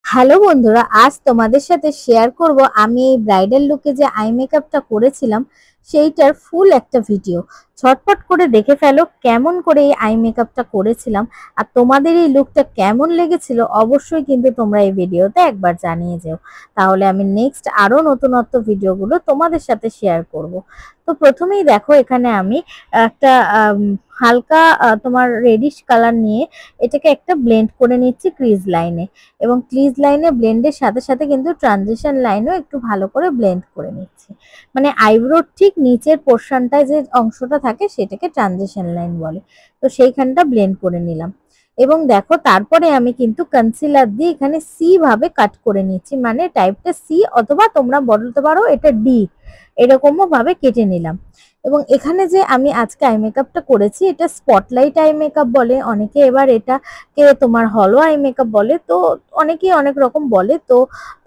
Hello বন্ধুরা, আজ তোমাদের সাথে শেয়ার করব আমি এই ব্রাইডাল লুকে যে আই মেকআপটা করেছিলাম সেইটার ফুল একটা ভিডিও। ঝটপট করে দেখে ফেলো কেমন করে এই আই মেকআপটা করেছিলাম, আর তোমাদের এই লুকটা কেমন লেগেছিল অবশ্যই কিন্তু তোমরা এই ভিডিওতে একবার জানিয়ে যেও। তাহলে আমি নেক্সট আরো নতুনত্ব ভিডিওগুলো তোমাদের সাথে শেয়ার করব। তো প্রথমেই দেখো এখানে আমি একটা হালকা তোমার রেডিশ কালার নিয়ে এটাকে একটা ব্লেন্ড করে নিচ্ছি ক্রিজ লাইনে, এবং ক্রিজ লাইনে ব্লেন্ডের সাথে সাথে কিন্তু ট্রানজিশন লাইনও একটু ভালো করে ব্লেন্ড করে নিচ্ছি। মানে আইব্রোর ঠিক নিচের পোর্শনটায় যে অংশটা থাকে সেটাকে ট্রানজিশন লাইন বলে। তো সেইখানটা ব্লেন্ড করে নিলাম, এবং দেখো তারপরে আমি কিন্তু কনসিলার দিয়ে এখানে সি ভাবে কাট করে নিচ্ছি, মানে টাইপটা সি অথবা তোমরা বলতে পারো এটা ডি, এরকমও ভাবে কেটে নিলাম। এবং এখানে যে আমি আজকে আই মেকআপটা করেছি এটা স্পটলাইট আই মেকআপ বলে অনেকে, এবার এটাকে তোমার হলো আই মেকআপ বলে, তো অনেকেই অনেক রকম বলে। তো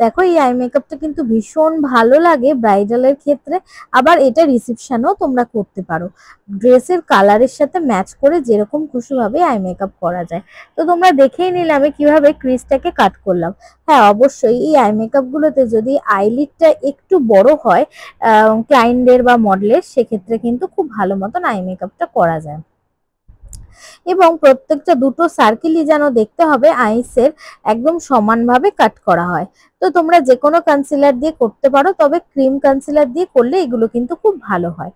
দেখো এই আই মেকআপটা কিন্তু ভীষণ ভালো লাগে ব্রাইডালের ক্ষেত্রে, আবার এটা রিসেপশনেও তোমরা করতে পারো। ড্রেসের কালারের সাথে ম্যাচ করে যেরকম খুশি ভাবে আই মেকআপ করা যায়। তো তোমরা দেখেই নিলে আমি কিভাবে ক্রিজটাকে কাট করলাম। হ্যাঁ, অবশ্যই এই আই মেকআপ গুলোতে যদি আইলিডটা একটু বড় হয় ক্লায়েন্টদের বা মডেলের, সেক্ষেত্রে কিন্তু খুব ভালো মতন আই মেকআপটা করা যায়। এবং প্রত্যেকটা দুটো সার্কেলই যেন দেখতে হবে আইসের একদম সমানভাবে কাট করা হয়। তো তোমরা যে কোনো কনসিলার দিয়ে করতে পারো, তবে ক্রিম কনসিলার দিয়ে করলে এগুলো কিন্তু খুব ভালো হয়।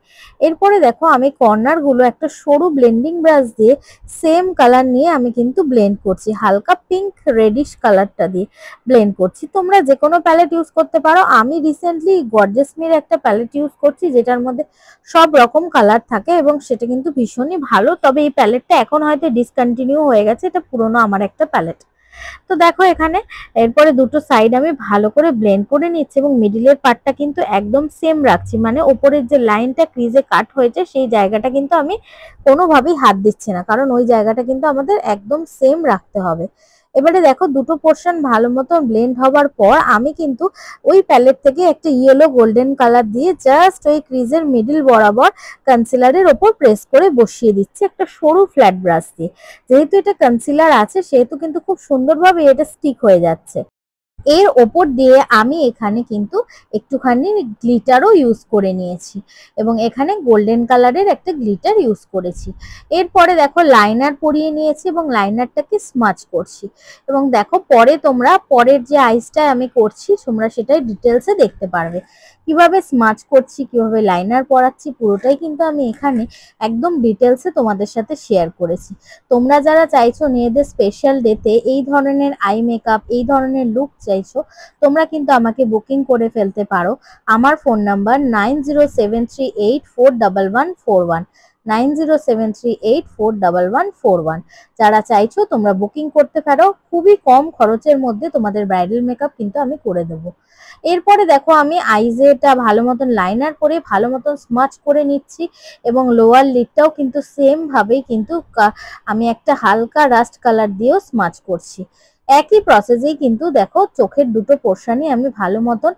এরপরে দেখো আমি কর্নার গুলো একটা সরু ব্লেন্ডিং ব্রাশ দিয়ে সেম কালার নিয়ে আমি কিন্তু ব্লেন্ড করছি, হালকা পিঙ্ক রেডিশ কালারটা দিয়ে ব্লেন্ড করছি। তোমরা যে কোনো প্যালেট ইউজ করতে পারো, আমি রিসেন্টলি গর্জেসমির একটা প্যালেট ইউজ করছি যেটার মধ্যে সব রকম কালার থাকে এবং সেটা কিন্তু ভীষণই ভালো। তবে এই প্যালেটটা এখন হয়তো ডিসকন্টিনিউ হয়ে গেছে, এটা পুরনো আমার একটা প্যালেট। তো দেখো এখানে এরপরে দুটো সাইড আমি ভালো করে ব্লেন্ড করে নিচ্ছি, এবং মিডিলের পার্টটা কিন্তু একদম সেম রাখছি, মানে ওপরের যে লাইনটা ক্রিজে কাট হয়েছে সেই জায়গাটা কিন্তু আমি কোনোভাবেই হাত দিচ্ছি না, কারণ ওই জায়গাটা কিন্তু আমাদের একদম সেম রাখতে হবে। এবারে দেখো দুটো পোর্শন ভালো মতো ব্লেন্ড হবার পর আমি কিন্তু ওই প্যালেট থেকে একটা ইয়েলো গোল্ডেন কালার দিয়ে জাস্ট ওই ক্রিজের মিডিল বরাবর কনসিলারের ওপর প্রেস করে বসিয়ে দিচ্ছি একটা সরু ফ্ল্যাট ব্রাশ দিয়ে। যেহেতু এটা কনসিলার আছে সেহেতু কিন্তু খুব সুন্দরভাবে এটা স্টিক হয়ে যাচ্ছে। এর ওপর দিয়ে আমি এখানে কিন্তু একটুখানি গ্লিটারও ইউজ করে নিয়েছি, এবং এখানে গোল্ডেন কালারের একটা গ্লিটার ইউজ করেছি। এরপরে দেখো লাইনার পরিয়ে নিয়েছি এবং লাইনারটাকে স্মাচ করছি। এবং দেখো পরে তোমরা পরের যে আইসটা আমি করছি তোমরা সেটাই ডিটেলসে দেখতে পারবে কিভাবে স্মাচ করছি, কিভাবে লাইনার পরাচ্ছি, পুরোটাই কিন্তু আমি এখানে একদম ডিটেলসে তোমাদের সাথে শেয়ার করেছি। তোমরা যারা চাইছো মেয়েদের স্পেশাল ডেতে এই ধরনের আই মেকআপ, এই ধরনের লুক চাইছো, তোমরা কিন্তু আমাকে বুকিং করে ফেলতে পারো। আমার ফোন নাম্বার 9073841141, 9073841141। যারা চাইছো তোমরা বুকিং করতে পারো, খুবই কম খরচের মধ্যে তোমাদের ব্রাইডাল মেকআপ কিন্তু আমি করে দেবো। এরপরে দেখো আমি আইজেটা ভালো মতন লাইনার করে ভালো মতন স্মাচ করে নিচ্ছি, এবং লোয়ার লিডটাও কিন্তু সেম ভাবেই কিন্তু আমি একটা হালকা রাস্ট কালার দিয়েও স্মাচ করছি। একই প্রসেসেই কিন্তু দেখো চোখের দুটো পোর্শনই আমি ভালো মতন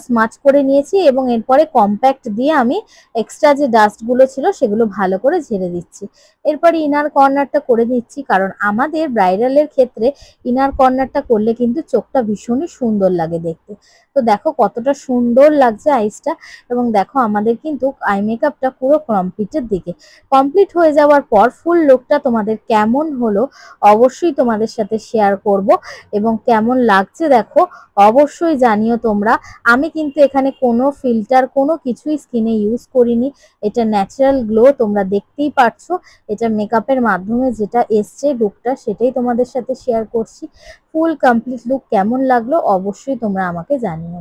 স্মাচ করে নিয়েছি, এবং এরপরে কম্প্যাক্ট দিয়ে আমি এক্সট্রা যে ডাস্টগুলো ছিল সেগুলো ভালো করে ঝেড়ে দিচ্ছি। এরপরে ইনার কর্নারটা করে দিচ্ছি, কারণ আমাদের ব্রাইডালের ক্ষেত্রে ইনার কর্নারটা করলে কিন্তু চোখটা ভীষণই সুন্দর লাগে দেখতে। তো দেখো কতটা সুন্দর লাগছে আইসটা, এবং দেখো আমাদের কিন্তু আই মেকআপটা পুরো কমপ্লিটের দিকে। কমপ্লিট হয়ে যাওয়ার পর ফুল লুকটা তোমাদের কেমন হলো অবশ্যই তোমাদের সাথে শেয়ার করব, এবং কেমন লাগছে দেখো অবশ্যই জানিও তোমরা। আমি কিন্তু এখানে কোনো ফিল্টার কোনো কিছুই স্কিনে ইউজ করিনি, এটা ন্যাচারাল গ্লো তোমরা দেখতেই পারছো। এটা মেকআপের মাধ্যমে যেটা এসছে লুকটা সেটাই তোমাদের সাথে শেয়ার করছি। ফুল কমপ্লিট লুক কেমন লাগলো অবশ্যই তোমরা আমাকে জানিও।